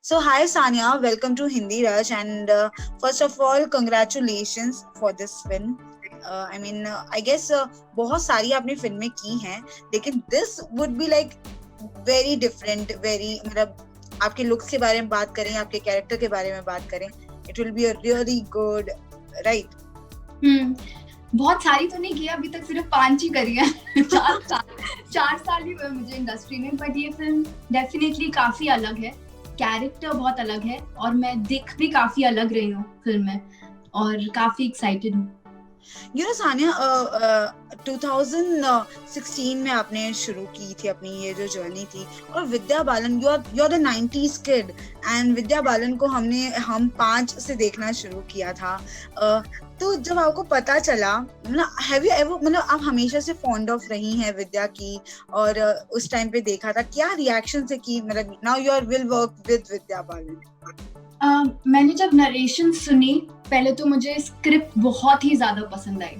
So hi Sanya, welcome to Hindi Rush, and first of all, congratulations for this film. I guess बहुत सारी आपने फिल्में की हैं, लेकिन this would be like very different, very मतलब आपके looks के बारे में बात करें, आपके character के बारे में बात करें, it will be a really good, right? बहुत सारी तो नहीं की, अभी तक सिर्फ 5 ही करी है। 4 साल ही हुए मुझे इंडस्ट्री में, बट ये फिल्म डेफिनेटली काफी अलग है, कैरेक्टर बहुत अलग है और मैं दिख भी काफी अलग रही हूँ फिल्म में और काफी एक्साइटेड हूँ। You know सानिया, 2016 में आपने शुरू की थी अपनी ये जो जर्नी थी, और Vidya Balan, you are the 90s kid, and Vidya Balan को हम 5 से देखना शुरू किया था। तो जब आपको पता चला, मतलब हैव यू एवर, मतलब आप हमेशा से फॉन्ड ऑफ रही हैं विद्या की, और उस टाइम पे देखा था, क्या रिएक्शन से की, मतलब now you are will work with Vidya Balan? मैंने जब नरेशन सुनी, पहले तो मुझे स्क्रिप्ट बहुत ही ज्यादा पसंद आई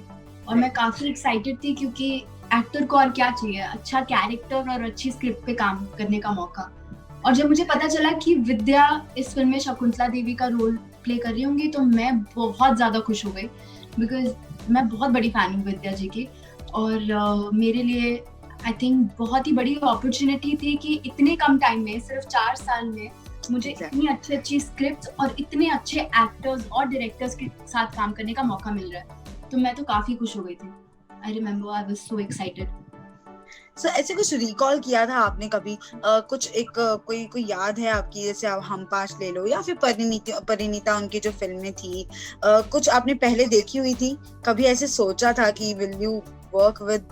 और मैं काफी एक्साइटेड थी, क्योंकि एक्टर को और क्या चाहिए, अच्छा कैरेक्टर और अच्छी स्क्रिप्ट पे काम करने का मौका। और जब मुझे पता चला कि विद्या इस फिल्म में शकुंतला देवी का रोल प्ले कर रही होंगी, तो मैं बहुत ज्यादा खुश हो गई, बिकॉज मैं बहुत बड़ी फैन हूँ विद्या जी की। और मेरे लिए आई थिंक बहुत ही बड़ी अपॉर्चुनिटी थी कि इतने कम टाइम में, सिर्फ 4 साल में, मुझे इतनी अच्छी स्क्रिप्ट और इतने अच्छे एक्टर्स और डायरेक्टर्स के साथ काम करने का मौका मिल रहा है, तो मैं तो काफी खुश हो गई थी। I remember, I was so excited. So ऐसे कुछ रिकॉल किया था आपने कभी, कुछ एक कोई याद है आपकी, जैसे आप हम 5 ले लो, या फिर परिणीता उनकी जो फिल्में थी, कुछ आपने पहले देखी हुई थी, कभी ऐसे सोचा था कि will you work with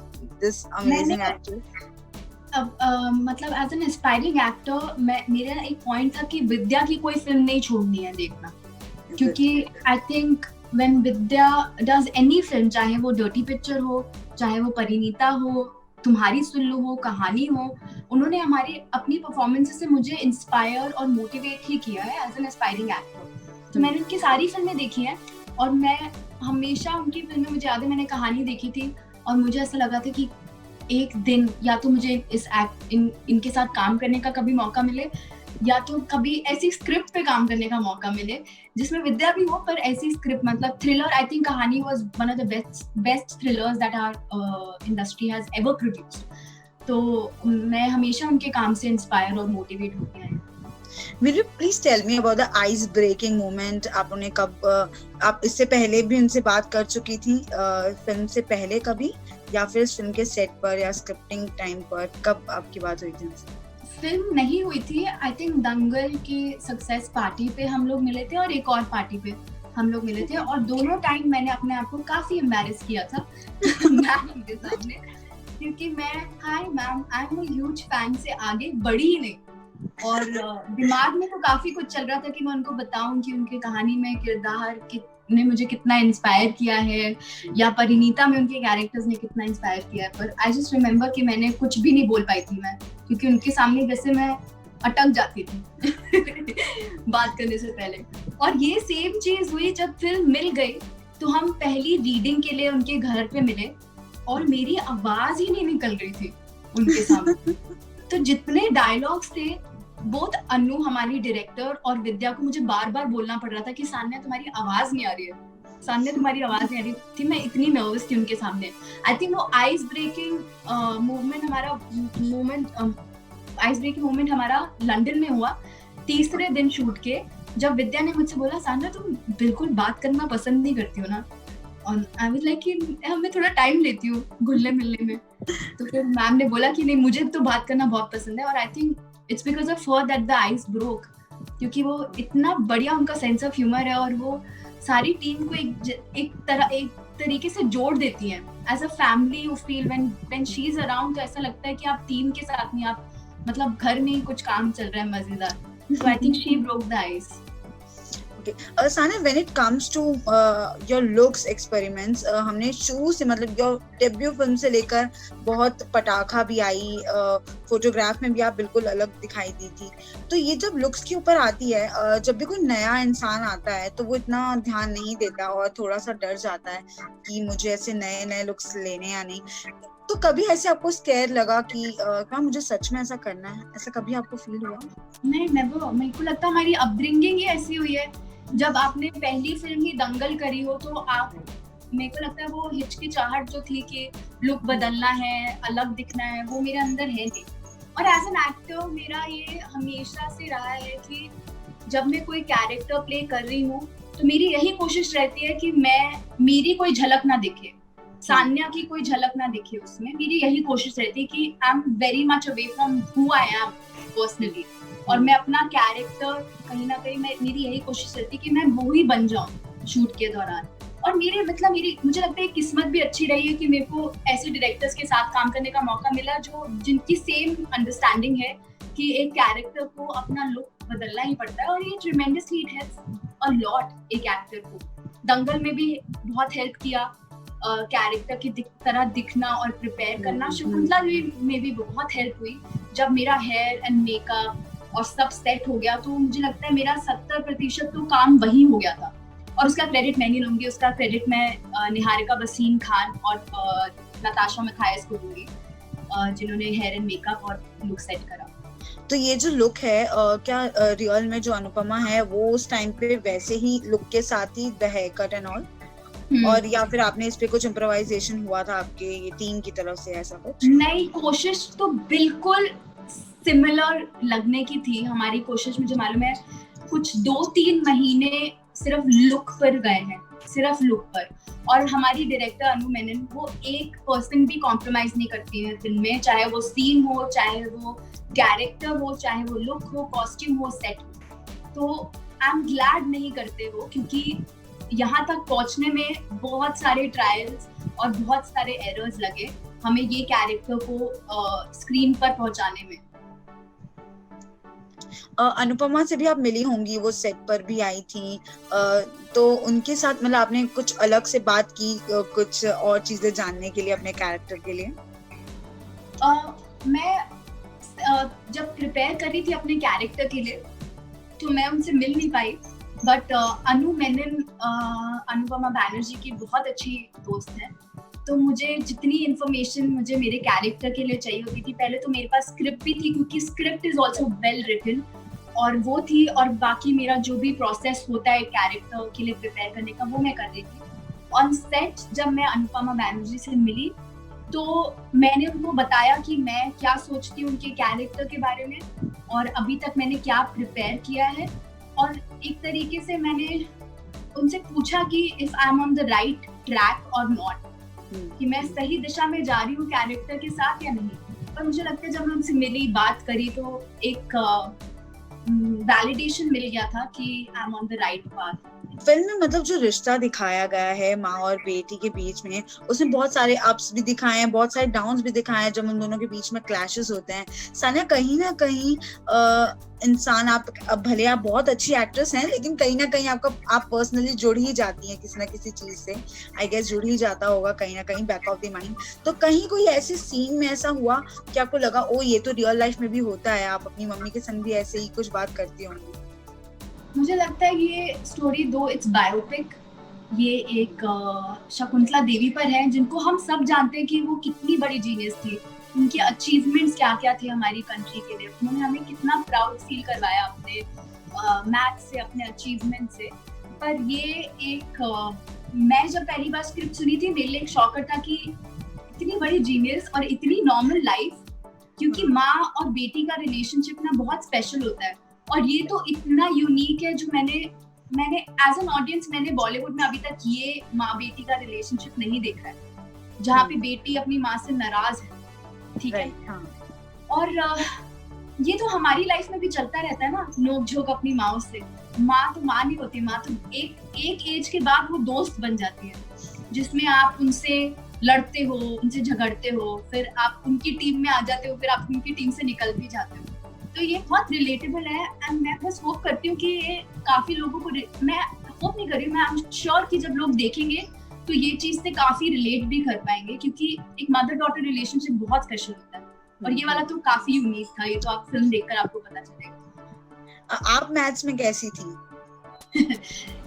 this amazing actor? मतलब एज एन एस्पायरिंग एक्टर, मेरा एक पॉइंट था कि विद्या की कोई फिल्म नहीं छोड़नी है देखना, क्योंकि I think when Vidya does any film, चाहे वो डर्टी पिक्चर हो, चाहे वो परिणीता हो, तुम्हारी सुल्लू हो, कहानी हो, उन्होंने हमारी अपनी परफॉर्मेंस से मुझे इंस्पायर और मोटिवेट ही किया है एज एन एस्पायरिंग एक्टर। तो मैंने उनकी सारी फिल्में देखी हैं और मैं हमेशा उनकी फिल्में, मुझे याद है मैंने कहानी देखी थी और मुझे ऐसा लगा था कि एक दिन या तो मुझे इनके साथ काम करने का कभी मौका मिले, या तो कभी ऐसी स्क्रिप्ट पे काम करने का मौका मिले जिसमें विद्या भी हो, पर ऐसी स्क्रिप्ट, मतलब thriller. I think Kahaani was one of the best thrillers that our industry has ever produced. तो मैं हमेशा उनके काम से इंस्पायर और मोटिवेट होती आई। Will you please tell me about the ice breaking moment? आपने कब, आप इससे पहले भी उनसे बात कर चुकी थी फिल्म से पहले कभी, या फिर फिल्म के सेट पर या स्क्रिप्टिंग टाइम पर, कब आपकी बात हुई थी उनसे? फिल्म नहीं हुई थी, आई थिंक दंगल की सक्सेस पार्टी पे हम लोग मिले थे और एक और पार्टी पे हम लोग मिले थे, और दोनों टाइम मैंने अपने आप को काफी एम्बैरेस किया था मैम के सामने, क्योंकि मैं, hi ma'am, I am a huge fan से आगे बढ़ी ही नहीं, और दिमाग में तो काफी कुछ चल रहा था कि मैं उनको बताऊं कि उनकी कहानी में किरदार ने मुझे कितना इंस्पायर किया है, या परिणीता में उनके कैरेक्टर्स ने कितना इंस्पायर किया है, पर आई जस्ट रिमेम्बर कि मैंने कुछ भी नहीं बोल पाई थी मैं, क्योंकि उनके सामने जैसे मैं अटक जाती थी बात करने से पहले। और ये सेम चीज हुई जब फिल्म मिल गई, तो हम पहली रीडिंग के लिए उनके घर पे मिले और मेरी आवाज ही नहीं निकल रही थी उनके सामने। तो जितने डायलॉग्स थे, बोथ अनु हमारी डायरेक्टर और विद्या को मुझे बार बार बोलना पड़ रहा था कि सान्या तुम्हारी आवाज नहीं आ रही है, सान्या तुम्हारी आवाज नहीं आ रही थी। मैं इतनी नर्वस थी उनके सामने। आई थिंक वो आइस ब्रेकिंग मोमेंट हमारा लंदन में हुआ, तीसरे दिन शूट के, जब विद्या ने मुझसे बोला, सान्या तुम बिल्कुल बात करना पसंद नहीं करती हो ना, और आई वाज लाइक कि मैं थोड़ा टाइम लेती हूँ घुलने मिलने में। तो फिर मैम ने बोला कि नहीं, मुझे तो बात करना बहुत पसंद है, और I think it's because of her that the ice broke, क्योंकि वो इतना बढ़िया उनका सेंस ऑफ ह्यूमर है और वो सारी टीम को एक तरीके से जोड़ देती हैं। As a family you feel when she is around, तो ऐसा लगता है कि आप टीम के साथ नहीं, आप मतलब घर में ही कुछ काम चल रहा है मजेदार। So I think she broke the ice. Okay. Sanya, when it comes to your looks experiments, हमने शुरू से, मतलब your debut film से लेकर बहुत पटाखा भी आई, फोटोग्राफ में भी आप बिल्कुल अलग दिखाई दी थी। तो ये जब लुक्स के ऊपर आती है, जब भी कोई नया इंसान आता है तो वो इतना ध्यान नहीं देता और थोड़ा सा डर जाता है कि मुझे ऐसे नए नए लुक्स लेने या नहीं। तो कभी ऐसे आपको स्केयर लगा कि क्या मुझे सच में ऐसा करना है, ऐसा कभी आपको फील हुआ? नहीं, नेवर। मेरे को लगता है हमारी अपब्रिंगिंग ही ऐसी हुई है। जब आपने पहली फिल्म ही दंगल करी हो तो आप, मेरे को लगता है वो हिचकिचाहट जो थी कि लुक बदलना है, अलग दिखना है, वो मेरे अंदर है नहीं। और एज एन एक्टर मेरा ये हमेशा से रहा है कि जब मैं कोई कैरेक्टर प्ले कर रही हूँ तो मेरी यही कोशिश रहती है कि मेरी कोई झलक ना दिखे, सान्या की कोई झलक ना दिखे उसमें। मेरी यही कोशिश रहती है कि I am very much away from who I am personally, और मैं अपना कैरेक्टर कहीं ना कहीं मेरी यही कोशिश रहती है कि मैं वो ही बन जाऊं शूट के दौरान। और मेरी मुझे लगता है किस्मत भी अच्छी रही है कि मेरे को ऐसे डायरेक्टर्स के साथ काम करने का मौका मिला जो जिनकी सेम अंडरस्टैंडिंग है कि एक कैरेक्टर को अपना लुक बदलना ही पड़ता है, और ये tremendously it helps a lot एक एक्टर को। दंगल में भी बहुत हेल्प किया कैरेक्टर की तरह दिखना और प्रिपेयर करना। शकुंतला में भी बहुत हेल्प हुई। जब मेरा हेयर एंड मेकअप और सब सेट हो गया तो मुझे लगता है मेरा 70% तो काम वही हो गया था, और उसका क्रेडिट मैं नहीं लूंगी, उसका क्रेडिट मैं निहारिका वसीम खान और नताशा मथायस को दूंगी, जिन्होंने हेयर एंड मेकअप और लुक सेट करा। तो ये जो लुक है क्या रियल में जो अनुपमा है वो उस टाइम पे वैसे ही लुक के साथ ही the haircut and all, और या फिर आपने इस पे कुछ इम्प्रोवाइजेशन हुआ था आपके टीम की तरफ से, ऐसा कुछ? नहीं, कोशिश तो बिल्कुल सिमिलर लगने की थी। हमारी कोशिश मुझे मालूम है कुछ 2-3 महीने सिर्फ लुक पर गए हैं, सिर्फ लुक पर। और हमारी डायरेक्टर अनु मेनन, वो 1% भी कॉम्प्रोमाइज नहीं करती है फिल्म में, चाहे वो सीन हो, चाहे वो कैरेक्टर हो, चाहे वो लुक हो, कॉस्ट्यूम हो, सेट हो। तो आई एम ग्लैड नहीं करते वो, क्योंकि यहाँ तक पहुँचने में बहुत सारे ट्रायल्स और बहुत सारे एरर्स लगे हमें ये कैरेक्टर को स्क्रीन पर पहुंचाने में। अनुपमा से भी आप मिली होंगी, वो सेट पर भी आई थी, तो उनके साथ मतलब आपने कुछ अलग से बात की कुछ और चीजें जानने के लिए अपने कैरेक्टर के लिए? मैं जब प्रिपेयर कर रही थी अपने कैरेक्टर के लिए तो मैं उनसे मिल नहीं पाई, बट अनु मेनन अनुपमा बैनर्जी की बहुत अच्छी दोस्त है, तो मुझे जितनी इन्फॉर्मेशन मुझे मेरे कैरेक्टर के लिए चाहिए होती थी, पहले तो मेरे पास स्क्रिप्ट भी थी क्योंकि script is also well written, और वो थी, और बाकी मेरा जो भी प्रोसेस होता है कैरेक्टर के लिए प्रिपेयर करने का वो मैं कर रही थी। ऑन सेट जब मैं अनुपमा बैनर्जी से मिली तो मैंने उनको बताया कि मैं क्या सोचती हूँ उनके कैरेक्टर के बारे में और अभी तक मैंने क्या प्रिपेयर किया है, और एक तरीके से मैंने उनसे पूछा कि if I am on the right track और नॉट, कि मैं सही दिशा में जा रही हूँ कैरेक्टर के साथ या नहीं। पर मुझे लगता है जब मैं उनसे मिली, बात करी, तो एक वैलिडेशन मिल गया था कि I am on the right path. Film में मतलब जो रिश्ता दिखाया गया है माँ और बेटी के बीच में, उसमें बहुत सारे अप्स भी दिखाए हैं, बहुत सारे डाउन्स भी दिखाए हैं, जब उन दोनों के बीच में क्लैशेस होते हैं। सानिया, कहीं ना कहीं इंसान, आप भले आप बहुत अच्छी एक्ट्रेस हैं, लेकिन कहीं ना कहीं आप पर्सनली जुड़ ही जाती हैं किसी ना किसी चीज से, आई गेस जुड़ ही जाता होगा कहीं ना कहीं बैक ऑफ द माइंड। तो कहीं कोई ऐसे सीन में ऐसा हुआ कि आपको लगा ओ ये तो रियल लाइफ में भी होता है, आप अपनी मम्मी के संग भी ऐसे ही कुछ बात करती होंगी? मुझे लगता है ये स्टोरी दो इट्स बायोपिक, ये एक शकुंतला देवी पर है, जिनको हम सब जानते हैं कि वो कितनी बड़ी जीनियस थी, उनके अचीवमेंट्स क्या क्या थे हमारी कंट्री के लिए, उन्होंने हमें कितना प्राउड फील करवाया अपने मैथ्स से, अपने अचीवमेंट से। पर ये एक मैं जब पहली बार स्क्रिप्ट सुनी थी मेरे लिए एक शॉकर था कि इतनी बड़ी जीनियस और इतनी नॉर्मल लाइफ, क्योंकि माँ और बेटी का रिलेशनशिप ना बहुत स्पेशल होता है, और ये तो इतना यूनिक है जो मैंने एज एन ऑडियंस मैंने बॉलीवुड में अभी तक ये माँ बेटी का रिलेशनशिप नहीं देखा है, जहाँ पे बेटी अपनी माँ से नाराज है, ठीक है। और ये तो हमारी लाइफ में भी चलता रहता है ना, नोक झोंक अपनी माँ से। माँ तो माँ नहीं होती, माँ तो एक एज के बाद वो दोस्त बन जाती है, जिसमें आप उनसे लड़ते हो, उनसे झगड़ते हो, फिर आप उनकी टीम में आ जाते हो, फिर आप उनकी टीम से निकल भी जाते हो। तो ये बहुत रिलेटेबल है, एंड मैं बस होप करती हूँ कि ये काफी लोगों को, मैं होप नहीं कर रही हूँ, मैं आई एम श्योर कि जब लोग देखेंगे तो ये चीज से काफी रिलेट भी कर पाएंगे, क्योंकि एक मदर डॉटर रिलेशनशिप बहुत स्पेशल होता है, और ये वाला तो काफी यूनिक था। ये तो आप फिल्म देखकर आपको पता चलेगा। आप मैथ्स में कैसी थी?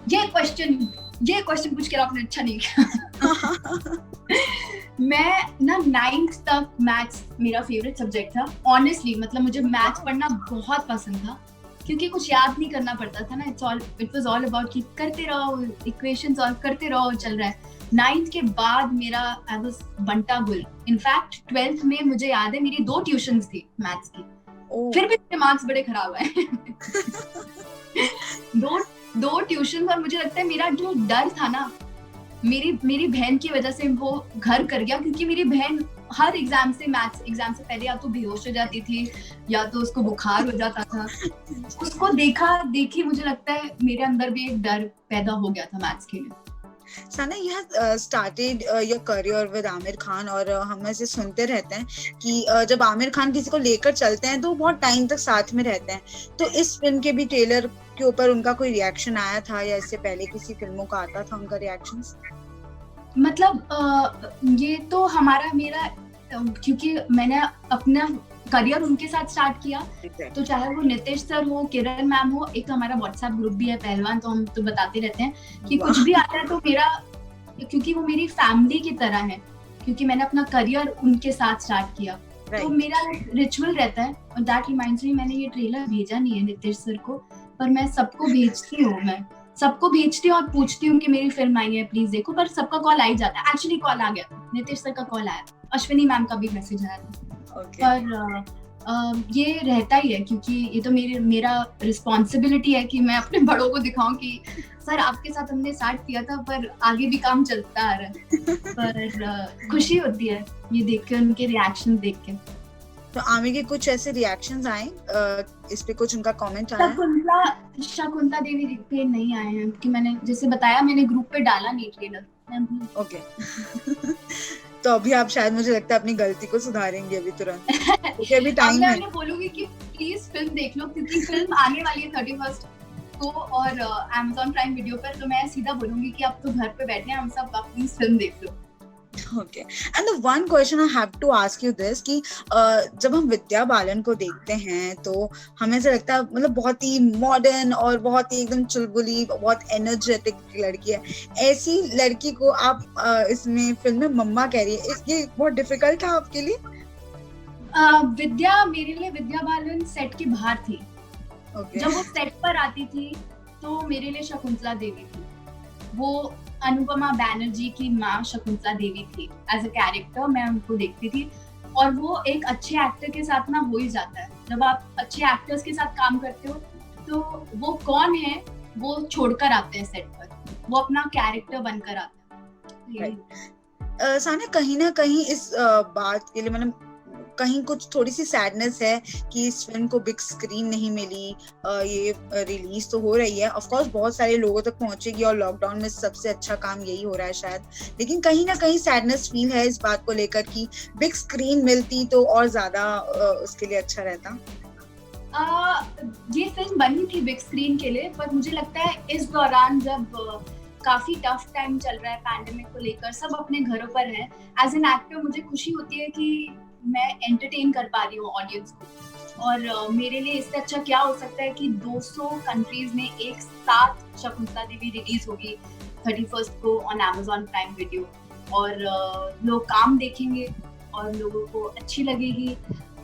ये क्वेश्चन पूछ के आपने अच्छा नहीं किया। मैं ना 9th तक मैथ्स मेरा फेवरेट सब्जेक्ट था ऑनेस्टली, मतलब मुझे मैथ्स पढ़ना बहुत पसंद था क्योंकि कुछ याद नहीं करना पड़ता था ना, इट वाज ऑल अबाउट कि करते रहो, इक्वेशन सॉल्व करते रहो, चल रहा है। 9th के बाद मेरा आई वाज बंटा गुल। इनफैक्ट 12th में मुझे याद है मेरी 2 ट्यूशंस थी मैथ्स की, फिर भी मेरे मार्क्स बड़े खराब आए। दो ट्यूशन, और मुझे लगता है मेरा जो डर था ना मेरी बहन की वजह से वो घर कर गया, क्योंकि मेरी बहन हर एग्जाम से, मैथ्स एग्जाम से पहले या तो बेहोश हो जाती थी या तो उसको बुखार हो जाता था। उसको देखी मुझे लगता है मेरे अंदर भी एक डर पैदा हो गया था मैथ्स के लिए। साना, you have started your career with Aamir Khan, और हम ऐसे सुनते रहते हैं कि जब आमिर खान किसी को लेकर चलते हैं तो बहुत टाइम तक साथ में रहते हैं। तो इस फिल्म के भी ट्रेलर के ऊपर उनका कोई रिएक्शन आया था, या इससे पहले किसी फिल्मों का आता था उनका रिएक्शंस? मतलब ये तो मेरा क्योंकि मैंने अपना करियर उनके साथ स्टार्ट किया, तो चाहे वो नितिश सर हो, किरण मैम हो, एक हमारा व्हाट्सएप ग्रुप भी है पहलवान, तो हम तो बताते रहते हैं कि कुछ भी आता है तो मेरा, क्योंकि वो मेरी फैमिली की तरह है, क्योंकि मैंने अपना करियर उनके साथ स्टार्ट किया, तो मेरा रिचुअल रहता है। और दैट रिमाइंड्स मी, मैंने ये ट्रेलर भेजा नहीं है नितिश सर को, पर मैं सबको भेजती हूँ, और पूछती हूँ कि मेरी फिल्म आई है प्लीज देखो, पर सबका कॉल आ ही जाता है। एक्चुअली कॉल आ गया, नितिश सर का कॉल आया, अश्विनी मैम का भी मैसेज आया था। पर ये रहता ही है, क्योंकि ये तो मेरा रिस्पॉन्सिबिलिटी है कि मैं अपने बड़ों को दिखाऊं कि सर आपके साथ हमने स्टार्ट किया था, पर आगे भी काम चलता आ रहा है। पर खुशी होती है ये देख के, उनके रिएक्शन देख के। तो आमिर के कुछ ऐसे रिएक्शंस आए, इस पे कुछ उनका कमेंट आया? शकुंतला देवी पे नहीं आए हैं, कि मैंने जैसे बताया, मैंने ग्रुप पे डाला नहीं ट्रेलर। ओके। तो अभी आप शायद, मुझे लगता है, अपनी गलती को सुधारेंगे अभी तुरंत, क्योंकि अभी टाइम है। मैं बोलूंगी कि प्लीज फिल्म देख लो, क्योंकि फिल्म आने वाली है 31 को और Amazon प्राइम वीडियो पर, तो मैं सीधा बोलूंगी कि आप तो घर पे बैठे हैं, हम सब, आप प्लीज फिल्म देख लो। Okay. And the one question I have to ask you this कि जब हम विद्या बालन को देखते हैं तो हमें ऐसा लगता है, मतलब बहुत ही मॉडर्न और बहुत ही एकदम चुलबुली, बहुत एनर्जेटिक लड़की है। ऐसी लड़की को आप इसमें फिल्म में मम्मा कह रही है, ये बहुत डिफिकल्ट था आपके लिए? मेरे लिए विद्या बालन सेट के बाहर थी। जब वो सेट पर आती थी तो मेरे लिए शकुंतला देवी थी। वो अनुपमा बैनर्जी की माँ शकुंतला देवी थी। एज अ कैरेक्टर मैं उनको देखती थी, और वो एक अच्छे एक्टर के साथ ना हो ही जाता है। जब आप अच्छे एक्टर्स के साथ काम करते हो तो वो कौन है वो छोड़कर आते हैं सेट पर, वो अपना कैरेक्टर बनकर आते हैं। साना, कहीं ना कहीं इस बात के लिए मतलब कहीं कुछ थोड़ी सी सैडनेस है कि इस फिल्म को बिग स्क्रीन नहीं मिली। ये रिलीज तो हो रही है, ऑफ कोर्स बहुत सारे लोगों तक पहुंचेगी, और लॉकडाउन में सबसे अच्छा काम यही हो रहा है शायद, लेकिन कहीं ना कहीं सैडनेस फील है इस बात को लेकर कि बिग स्क्रीन मिलती तो और ज्यादा उसके लिए अच्छा रहता। ये फिल्म बनी थी बिग स्क्रीन के लिए, पर मुझे लगता है इस दौरान जब काफी टफ टाइम चल रहा है पैंडेमिक को लेकर, सब अपने घरों पर है, एज एन एक्टर मुझे खुशी होती है कि मैं एंटरटेन कर पा रही हूँ ऑडियंस को। और मेरे लिए इससे अच्छा क्या हो सकता है कि 200 कंट्रीज में एक साथ शकुंतला देवी रिलीज होगी 31 को ऑन Amazon प्राइम वीडियो, और लोग काम देखेंगे और लोगों को अच्छी लगेगी,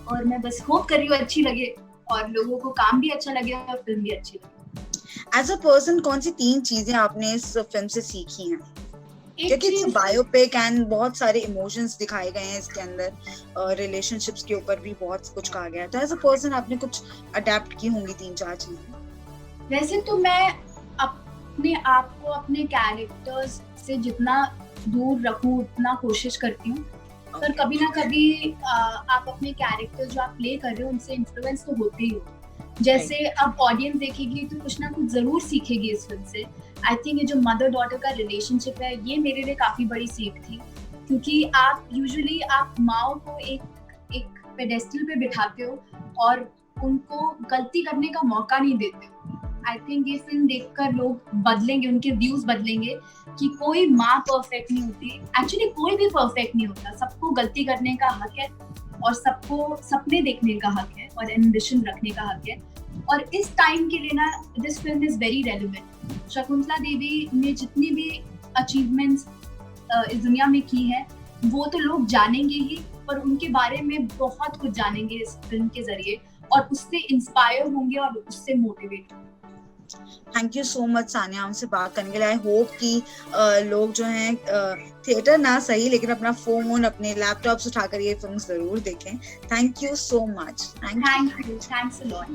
और मैं बस होप कर रही हूँ अच्छी लगे और लोगों को काम भी अच्छा लगे और फिल्म भी अच्छी लगे। एज अ पर्सन, कौन सी 3 चीजें आपने इस फिल्म से सीखी हैं? क्योंकि इट्स बायोपिक एंड बहुत सारे इमोशंस दिखाए गए हैं इसके अंदर, रिलेशनशिप्स के ऊपर भी बहुत कुछ कहा गया है, तो एज अ पर्सन आपने कुछ अडेप्ट की होंगी 3-4 चीजें। वैसे तो मैं अपने आप को अपने कैरेक्टर्स से जितना दूर रखूं उतना कोशिश करती हूँ, पर कभी ना कभी आप अपने कैरेक्टर जो आप प्ले कर रहे हो उनसे इन्फ्लुएंस तो होते ही हो। जैसे अब ऑडियंस देखेगी तो कुछ ना कुछ जरूर सीखेगी इस फिल्म से। आई थिंक ये जो मदर डॉटर का रिलेशनशिप है, ये मेरे लिए काफी बड़ी सीख थी, क्योंकि आप यूजुअली आप माओ को एक पेडेस्टल पे बिठाते हो और उनको गलती करने का मौका नहीं देते हो। आई थिंक ये फिल्म देखकर लोग बदलेंगे, उनके व्यूज बदलेंगे कि कोई माँ परफेक्ट नहीं होती। एक्चुअली कोई भी परफेक्ट नहीं होता, सबको गलती करने का हक है और सबको सपने देखने का हक है और एम्बिशन रखने का हक है। और इस टाइम के लिए ना this film is very relevant. Shakuntala Devi ने जितनी भी अचीवमेंट्स इस दुनिया में की है वो तो लोग जानेंगे ही, पर उनके बारे में बहुत कुछ जानेंगे इस फिल्म के जरिए और उससे इंस्पायर होंगे और उससे मोटिवेट होंगे। Thank you so much Sania हमसे बात करने के लिए। आई होप कि लोग जो हैं थिएटर ना सही लेकिन अपना फोन अपने लैपटॉप्स उठाकर ये फिल्म जरूर देखें। Thank you so much. Thank you, thanks a lot.